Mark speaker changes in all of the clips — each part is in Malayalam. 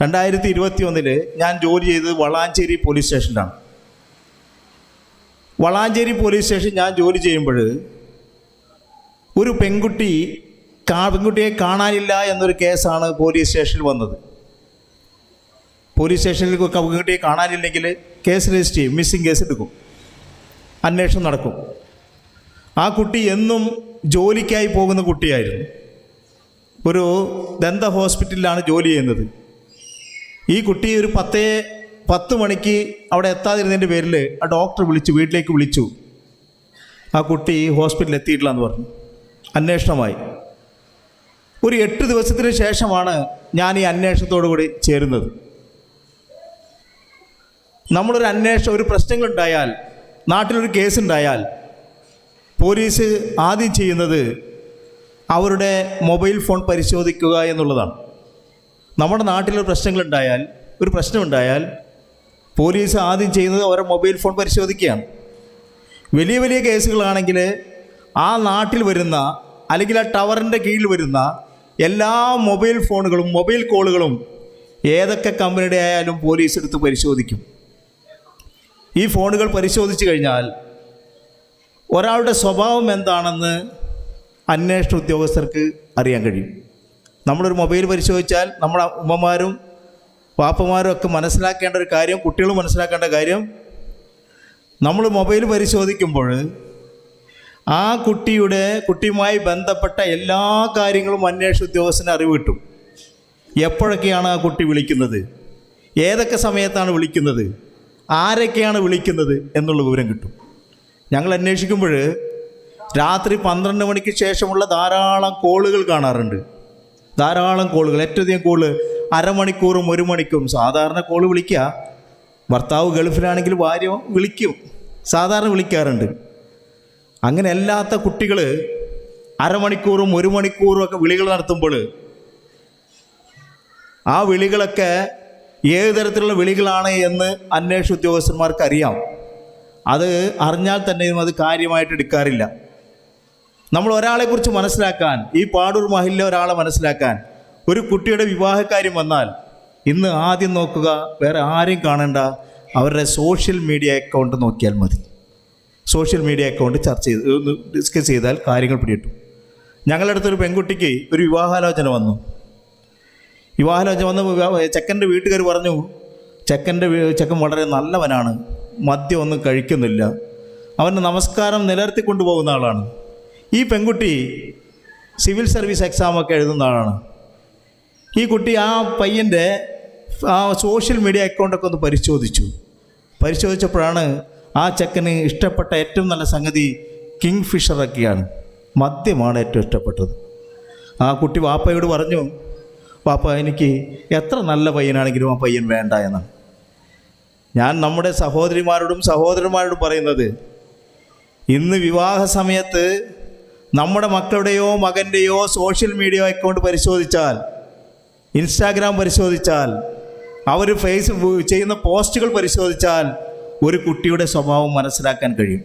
Speaker 1: 2021 ഞാൻ ജോലി ചെയ്തത് വളാഞ്ചേരി പോലീസ് സ്റ്റേഷനിലാണ്. വളാഞ്ചേരി പോലീസ് സ്റ്റേഷൻ ഞാൻ ജോലി ചെയ്യുമ്പോൾ ഒരു പെൺകുട്ടിയെ കാണാനില്ല എന്നൊരു കേസാണ് പോലീസ് സ്റ്റേഷനിൽ വന്നത്. പോലീസ് സ്റ്റേഷനിൽ പെൺകുട്ടിയെ കാണാനില്ലെങ്കിൽ കേസ് രജിസ്റ്റർ ചെയ്യും, മിസ്സിംഗ് കേസ് എടുക്കും, അന്വേഷണം നടക്കും. ആ കുട്ടി എന്നും ജോലിക്കായി പോകുന്ന കുട്ടിയായിരുന്നു. ഒരു ദന്ത ഹോസ്പിറ്റലിലാണ് ജോലി ചെയ്യുന്നത്. ഈ കുട്ടി ഒരു 10 മണിക്ക് അവിടെ എത്താതിരുന്നതിൻ്റെ പേരിൽ ആ ഡോക്ടർ വീട്ടിലേക്ക് വിളിച്ചു. ആ കുട്ടി ഹോസ്പിറ്റലിൽ എത്തിയിട്ടില്ല എന്ന് പറഞ്ഞു. അന്വേഷണമായി. ഒരു 8 ദിവസത്തിന് ശേഷമാണ് ഞാൻ ഈ അന്വേഷണത്തോടു കൂടി ചേരുന്നത്. ഒരു പ്രശ്നങ്ങളുണ്ടായാൽ, നാട്ടിലൊരു കേസുണ്ടായാൽ പോലീസ് ആദ്യം ചെയ്യുന്നത് അവരുടെ മൊബൈൽ ഫോൺ പരിശോധിക്കുക എന്നുള്ളതാണ്. നമ്മുടെ നാട്ടിലൊരു പ്രശ്നമുണ്ടായാൽ പോലീസ് ആദ്യം ചെയ്യുന്നത് അവരുടെ മൊബൈൽ ഫോൺ പരിശോധിക്കുകയാണ്. വലിയ വലിയ കേസുകളാണെങ്കിൽ ആ നാട്ടിൽ വരുന്ന അല്ലെങ്കിൽ ആ ടവറിൻ്റെ കീഴിൽ വരുന്ന എല്ലാ മൊബൈൽ ഫോണുകളും മൊബൈൽ കോളുകളും ഏതൊക്കെ കമ്പനിയുടെ ആയാലും പോലീസ് എടുത്ത് പരിശോധിക്കും. ഈ ഫോണുകൾ പരിശോധിച്ച് കഴിഞ്ഞാൽ ഒരാളുടെ സ്വഭാവം എന്താണെന്ന് അന്വേഷണ ഉദ്യോഗസ്ഥർക്ക് അറിയാൻ കഴിയും. നമ്മളൊരു മൊബൈൽ പരിശോധിച്ചാൽ നമ്മുടെ ഉമ്മമാരും പാപ്പമാരും ഒക്കെ മനസ്സിലാക്കേണ്ട ഒരു കാര്യം, കുട്ടികളും മനസ്സിലാക്കേണ്ട കാര്യം, നമ്മൾ മൊബൈൽ പരിശോധിക്കുമ്പോൾ ആ കുട്ടിയുമായി ബന്ധപ്പെട്ട എല്ലാ കാര്യങ്ങളും അന്വേഷണ ഉദ്യോഗസ്ഥന് അറിവ് കിട്ടും. എപ്പോഴൊക്കെയാണ് ആ കുട്ടി വിളിക്കുന്നത്, ഏതൊക്കെ സമയത്താണ് വിളിക്കുന്നത്, ആരൊക്കെയാണ് വിളിക്കുന്നത് എന്നുള്ള വിവരം കിട്ടും. ഞങ്ങൾ അന്വേഷിക്കുമ്പോൾ രാത്രി 12 മണിക്ക് ശേഷമുള്ള ധാരാളം കോളുകൾ കാണാറുണ്ട്. ഏറ്റവും അധികം കോള് അരമണിക്കൂറും 1 മണിക്കൂറും. സാധാരണ കോള് വിളിക്കുക, ഭർത്താവ് ഗൾഫിലാണെങ്കിൽ ഭാര്യ വിളിക്കും, സാധാരണ വിളിക്കാറുണ്ട്. അങ്ങനെ അല്ലാത്ത കുട്ടികൾ അരമണിക്കൂറും 1 മണിക്കൂറും ഒക്കെ വിളികൾ നടത്തുമ്പോൾ ആ വിളികളൊക്കെ ഏത് തരത്തിലുള്ള വിളികളാണ് എന്ന് അന്വേഷണ ഉദ്യോഗസ്ഥന്മാർക്ക് അറിയാം. അത് അറിഞ്ഞാൽ തന്നെയും അത് കാര്യമായിട്ട് എടുക്കാറില്ല. നമ്മൾ ഒരാളെക്കുറിച്ച് മനസ്സിലാക്കാൻ, ഈ പാടൂർ മഹലിലെ ഒരാളെ മനസ്സിലാക്കാൻ, ഒരു കുട്ടിയുടെ വിവാഹകാര്യം വന്നാൽ ഇന്ന് ആദ്യം നോക്കുക, വേറെ ആരെയും കാണേണ്ട, അവരുടെ സോഷ്യൽ മീഡിയ അക്കൗണ്ട് നോക്കിയാൽ മതി. സോഷ്യൽ മീഡിയ അക്കൗണ്ട് ഡിസ്കസ് ചെയ്താൽ കാര്യങ്ങൾ പിടികിട്ടും. ഞങ്ങളുടെ അടുത്തൊരു പെൺകുട്ടിക്ക് ഒരു വിവാഹാലോചന വന്നു. ചെക്കൻ്റെ വീട്ടുകാർ പറഞ്ഞു, ചെക്കൻ വളരെ നല്ലവനാണ്, മദ്യമൊന്നും കഴിക്കുന്നില്ല, അവൻ്റെ നമസ്കാരം നിലനിർത്തി കൊണ്ടുപോകുന്ന ആളാണ്. ഈ പെൺകുട്ടി സിവിൽ സർവീസ് എക്സാമൊക്കെ എഴുതുന്ന ആളാണ്. ഈ കുട്ടി ആ പയ്യൻ്റെ സോഷ്യൽ മീഡിയ അക്കൗണ്ടൊക്കെ ഒന്ന് പരിശോധിച്ചപ്പോഴാണ് ആ ചെക്കന് ഇഷ്ടപ്പെട്ട ഏറ്റവും നല്ല സംഗതി കിങ് ഫിഷറൊക്കെയാണ്, മദ്യമാണ് ഏറ്റവും ഇഷ്ടപ്പെട്ടത്. ആ കുട്ടി വാപ്പയോട് പറഞ്ഞു, വാപ്പ എനിക്ക് എത്ര നല്ല പയ്യനാണെങ്കിലും ആ പയ്യൻ വേണ്ട എന്നാണ്. ഞാൻ നമ്മുടെ സഹോദരന്മാരോടും പറയുന്നത്, ഇന്ന് വിവാഹ സമയത്ത് നമ്മുടെ മക്കളുടെയോ മകൻ്റെയോ സോഷ്യൽ മീഡിയ അക്കൗണ്ട് പരിശോധിച്ചാൽ, ഇൻസ്റ്റാഗ്രാം പരിശോധിച്ചാൽ, അവർ ഫേസ്ബുക്ക് ചെയ്യുന്ന പോസ്റ്റുകൾ പരിശോധിച്ചാൽ ഒരു കുട്ടിയുടെ സ്വഭാവം മനസ്സിലാക്കാൻ കഴിയും.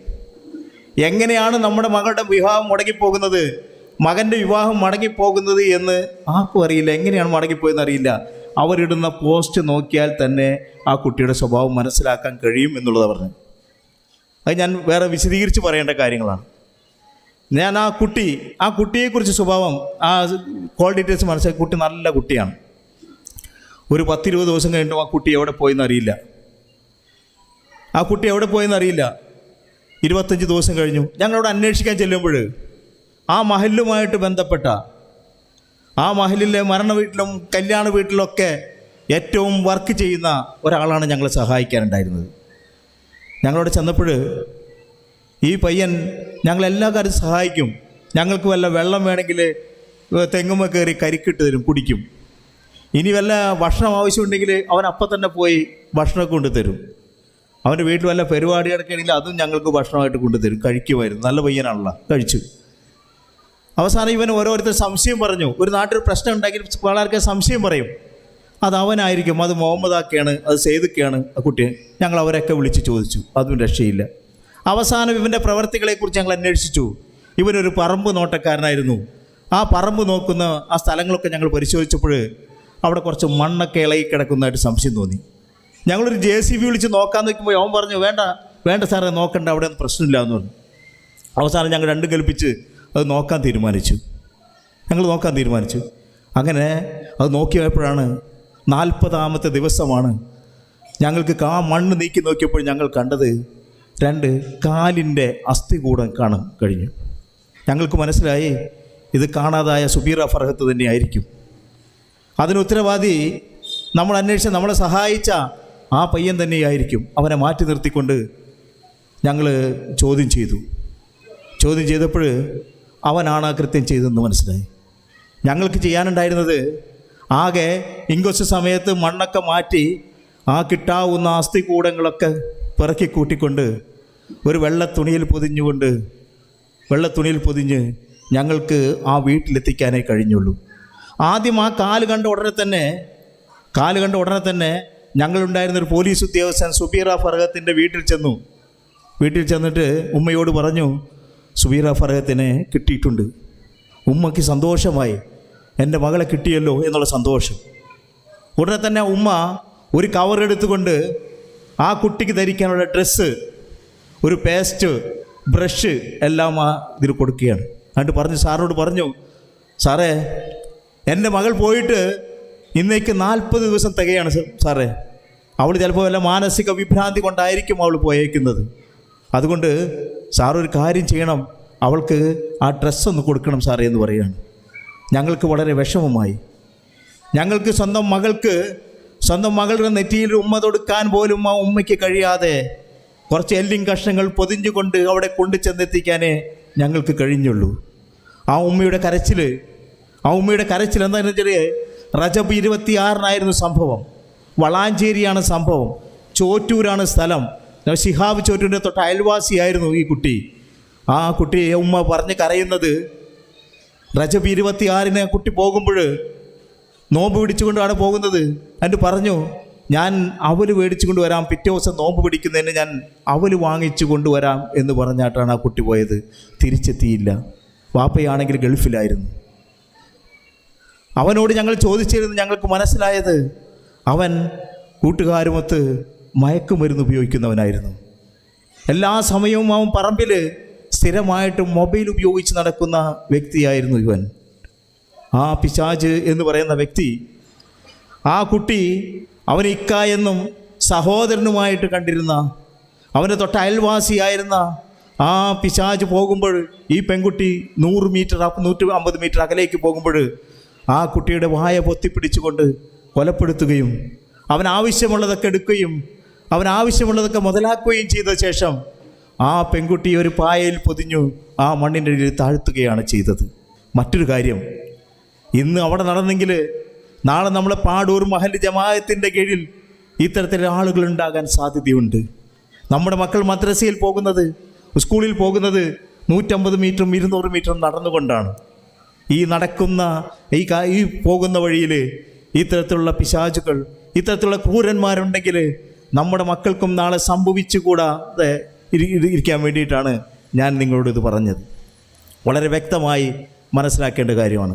Speaker 1: എങ്ങനെയാണ് നമ്മുടെ മകളുടെ വിവാഹം മുടങ്ങിപ്പോകുന്നത്, മകൻ്റെ വിവാഹം മടങ്ങിപ്പോകുന്നത് എന്ന് ആർക്കും അറിയില്ല. എങ്ങനെയാണ് മടങ്ങിപ്പോയെന്ന് അറിയില്ല. അവരിടുന്ന പോസ്റ്റ് നോക്കിയാൽ തന്നെ ആ കുട്ടിയുടെ സ്വഭാവം മനസ്സിലാക്കാൻ കഴിയും എന്നുള്ളത് പറഞ്ഞു. അത് ഞാൻ വേറെ വിശദീകരിച്ച് പറയേണ്ട കാര്യങ്ങളാണ്. ഞാൻ ആ കുട്ടിയെക്കുറിച്ച് സ്വഭാവം, ആ കോൾ ഡീറ്റെയിൽസ് മനസ്സിലാക്കി. കുട്ടി നല്ല കുട്ടിയാണ്. ഒരു 10-20 ദിവസം കഴിഞ്ഞിട്ടും ആ കുട്ടി എവിടെ പോയെന്ന് അറിയില്ല. 25 ദിവസം കഴിഞ്ഞു. ഞങ്ങളവിടെ അന്വേഷിക്കാൻ ചെല്ലുമ്പോൾ ആ മഹലുമായിട്ട് ബന്ധപ്പെട്ട, ആ മഹലിലെ മരണ വീട്ടിലും കല്യാണ വീട്ടിലൊക്കെ ഏറ്റവും വർക്ക് ചെയ്യുന്ന ഒരാളാണ് ഞങ്ങളെ സഹായിക്കാനുണ്ടായിരുന്നത്. ഞങ്ങളവിടെ ചെന്നപ്പോൾ ഈ പയ്യൻ ഞങ്ങളെല്ലാ കാര്യവും സഹായിക്കും. ഞങ്ങൾക്ക് വല്ല വെള്ളം വേണമെങ്കിൽ തെങ്ങുമ്മ കയറി കരിക്കിട്ട് തരും, കുടിക്കും. ഇനി വല്ല ഭക്ഷണം ആവശ്യമുണ്ടെങ്കിൽ അവൻ അപ്പം തന്നെ പോയി ഭക്ഷണമൊക്കെ കൊണ്ടുതരും. അവൻ്റെ വീട്ടിൽ വല്ല പരിപാടി നടക്കുകയാണെങ്കിൽ അതും ഞങ്ങൾക്ക് ഭക്ഷണമായിട്ട് കൊണ്ടുതരും, കഴിക്കുമായിരുന്നു. നല്ല പയ്യനാണല്ലോ, കഴിച്ചു. അവസാനം ഇവൻ ഓരോരുത്തർ സംശയം പറഞ്ഞു. ഒരു നാട്ടിൽ പ്രശ്നം ഉണ്ടെങ്കിൽ വളരെ സംശയം പറയും, അത് അവനായിരിക്കും, അത് മുഹമ്മദാക്കയാണ്, അത് സെയ്ദൊക്കെയാണ് ആ കുട്ടിയെ. ഞങ്ങൾ അവരൊക്കെ വിളിച്ച് ചോദിച്ചു, അതും രക്ഷയില്ല. അവസാനം ഇവൻ്റെ പ്രവർത്തികളെക്കുറിച്ച് ഞങ്ങൾ അന്വേഷിച്ചു. ഇവനൊരു പറമ്പ് നോട്ടക്കാരനായിരുന്നു. ആ പറമ്പ് നോക്കുന്ന ആ സ്ഥലങ്ങളൊക്കെ ഞങ്ങൾ പരിശോധിച്ചപ്പോൾ അവിടെ കുറച്ച് മണ്ണൊക്കെ ഇളകി കിടക്കുന്നതായിട്ട് സംശയം തോന്നി. ഞങ്ങളൊരു JCB വിളിച്ച് നോക്കാൻ നോക്കുമ്പോൾ അവൻ പറഞ്ഞു വേണ്ട വേണ്ട സാറേ നോക്കണ്ട, അവിടെ ഒന്നും പ്രശ്നമില്ല എന്ന് പറഞ്ഞു. അവസാനം ഞങ്ങൾ രണ്ടും കൽപ്പിച്ച് അത് നോക്കാൻ തീരുമാനിച്ചു. അങ്ങനെ അത് നോക്കിയപ്പോഴാണ് 40ാമത്തെ ദിവസമാണ്. ഞങ്ങൾക്ക് മണ്ണ് നീക്കി നോക്കിയപ്പോൾ ഞങ്ങൾ കണ്ടത് 2 കാലിൻ്റെ അസ്ഥികൂടം കാണാൻ കഴിഞ്ഞു. ഞങ്ങൾക്ക് മനസ്സിലായി ഇത് കാണാതായ സുബീറ ഫർഹത്ത് തന്നെയായിരിക്കും. അതിന് ഉത്തരവാദി നമ്മൾ അന്വേഷിച്ച് നമ്മളെ സഹായിച്ച ആ പയ്യൻ തന്നെയായിരിക്കും. അവനെ മാറ്റി നിർത്തിക്കൊണ്ട് ഞങ്ങൾ ചോദ്യം ചെയ്തപ്പോൾ അവനാണ് ആ കൃത്യം ചെയ്തതെന്ന് മനസ്സിലായി. ഞങ്ങൾക്ക് ചെയ്യാനുണ്ടായിരുന്നത് ആകെ ഇൻക്വസ്റ്റ് സമയത്ത് മണ്ണൊക്കെ മാറ്റി ആ കിട്ടാവുന്ന അസ്ഥികൂടങ്ങളൊക്കെ പിറക്കി കൂട്ടിക്കൊണ്ട് ഒരു വെള്ളത്തുണിയിൽ പൊതിഞ്ഞ് ഞങ്ങൾക്ക് ആ വീട്ടിലെത്തിക്കാനേ കഴിഞ്ഞുള്ളൂ. ആദ്യം ആ കാല് കണ്ട ഉടനെ തന്നെ ഞങ്ങളുണ്ടായിരുന്നൊരു പോലീസ് ഉദ്യോഗസ്ഥൻ സുബീറ ഫർഹത്തിൻ്റെ വീട്ടിൽ ചെന്നിട്ട് ഉമ്മയോട് പറഞ്ഞു, സുബീറ ഫർഹത്തിനെ കിട്ടിയിട്ടുണ്ട്. ഉമ്മയ്ക്ക് സന്തോഷമായി, എൻ്റെ മകളെ കിട്ടിയല്ലോ എന്നുള്ള സന്തോഷം. ഉടനെ തന്നെ ഉമ്മ ഒരു കവർ എടുത്തുകൊണ്ട് ആ കുട്ടിക്ക് ധരിക്കാനുള്ള ഡ്രസ്സ്, ഒരു പേസ്റ്റ്, ബ്രഷ് എല്ലാം ഇതിൽ കൊടുക്കുകയാണ്. എന്നിട്ട് സാറിനോട് പറഞ്ഞു, സാറേ എൻ്റെ മകൾ പോയിട്ട് ഇന്നേക്ക് 40 ദിവസം തികയാണ് സാറേ. അവൾ ചിലപ്പോൾ വല്ല മാനസിക വിഭ്രാന്തി കൊണ്ടായിരിക്കും അവൾ പോയേക്കുന്നത്. അതുകൊണ്ട് സാറൊരു കാര്യം ചെയ്യണം, അവൾക്ക് ആ ഡ്രസ്സൊന്ന് കൊടുക്കണം സാറേ എന്ന് പറയുകയാണ്. ഞങ്ങൾക്ക് വളരെ വിഷമമായി. ഞങ്ങൾക്ക് സ്വന്തം മകളുടെ നെറ്റിയിൽ ഉമ്മ തൊടുക്കാൻ പോലും ആ ഉമ്മയ്ക്ക് കഴിയാതെ കുറച്ച് എല്ലിൻ കഷ്ണങ്ങൾ പൊതിഞ്ഞുകൊണ്ട് അവിടെ കൊണ്ടു ചെന്നെത്തിക്കാനേ ഞങ്ങൾക്ക് കഴിഞ്ഞുള്ളൂ. ആ ഉമ്മയുടെ കരച്ചിൽ എന്താണെന്ന് വെച്ചാൽ റജബ് 26-നായിരുന്നു സംഭവം. വളാഞ്ചേരിയാണ് സംഭവം. ചോറ്റൂരാണ് സ്ഥലം. ശിഹാബ് ചോറ്റൂരിൻ്റെ തൊട്ട് അയൽവാസിയായിരുന്നു ഈ കുട്ടി. ആ കുട്ടി ഉമ്മ പറഞ്ഞ് കരയുന്നത്, റജബ് 26-ന് കുട്ടി പോകുമ്പോൾ നോമ്പ് പിടിച്ചുകൊണ്ടാണ് പോകുന്നത്. എന്നിട്ട് പറഞ്ഞു, ഞാൻ അവൽ മേടിച്ചു കൊണ്ടുവരാം, പിറ്റേ ദിവസം നോമ്പ് പിടിക്കുന്നതിന് ഞാൻ അവൽ വാങ്ങിച്ചു കൊണ്ടുവരാം എന്ന് പറഞ്ഞായിട്ടാണ് ആ കുട്ടി പോയത്. തിരിച്ചെത്തിയില്ല. വാപ്പയാണെങ്കിൽ ഗൾഫിലായിരുന്നു. അവനോട് ഞങ്ങൾ ചോദിച്ചിരുന്നു, ഞങ്ങൾക്ക് മനസ്സിലായത് അവൻ കൂട്ടുകാരുമൊത്ത് മയക്കുമരുന്ന് ഉപയോഗിക്കുന്നവനായിരുന്നു. എല്ലാ സമയവും അവൻ പറമ്പിൽ സ്ഥിരമായിട്ട് മൊബൈൽ ഉപയോഗിച്ച് നടക്കുന്ന വ്യക്തിയായിരുന്നു ഇവൻ. ആ പിശാച് എന്ന് പറയുന്ന വ്യക്തി ആ കുട്ടി അവന് ഇക്ക എന്നും സഹോദരനുമായിട്ട് കണ്ടിരുന്ന, അവൻ്റെ തൊട്ട് അയൽവാസിയായിരുന്ന ആ പിശാച് പോകുമ്പോൾ ഈ പെൺകുട്ടി 100 മീറ്റർ 150 മീറ്റർ അകലേക്ക് പോകുമ്പോൾ ആ കുട്ടിയുടെ വായ പൊത്തിപ്പിടിച്ചുകൊണ്ട് കൊലപ്പെടുത്തുകയും അവൻ ആവശ്യമുള്ളതൊക്കെ എടുക്കുകയും അവൻ ആവശ്യമുള്ളതൊക്കെ മുതലാക്കുകയും ചെയ്ത ശേഷം ആ പെൺകുട്ടി ഒരു പായയിൽ പൊതിഞ്ഞു ആ മണ്ണിൻ്റെ ഇടയിൽ താഴ്ത്തുകയാണ് ചെയ്തത്. മറ്റൊരു കാര്യം, ഇന്ന് അവിടെ നടന്നെങ്കിൽ നാളെ നമ്മളെ പാടൂർ മഹല്ല് ജമാഅത്തിൻ്റെ കീഴിൽ ഇത്തരത്തിലുള്ള ആളുകൾ ഉണ്ടാകാൻ സാധ്യതയുണ്ട്. നമ്മുടെ മക്കൾ മദ്രസയിൽ പോകുന്നത്, സ്കൂളിൽ പോകുന്നത് 150 മീറ്ററും 200 മീറ്ററും നടന്നുകൊണ്ടാണ്. ഈ പോകുന്ന വഴിയിൽ ഇത്തരത്തിലുള്ള പിശാചുകൾ, ഇത്തരത്തിലുള്ള ക്രൂരന്മാരുണ്ടെങ്കിൽ നമ്മുടെ മക്കൾക്കും നാളെ സംഭവിച്ചുകൂടാതെ ഇരിക്കാൻ വേണ്ടിയിട്ടാണ് ഞാൻ നിങ്ങളോട് ഇത് പറഞ്ഞത്. വളരെ വ്യക്തമായി മനസ്സിലാക്കേണ്ട കാര്യമാണ്.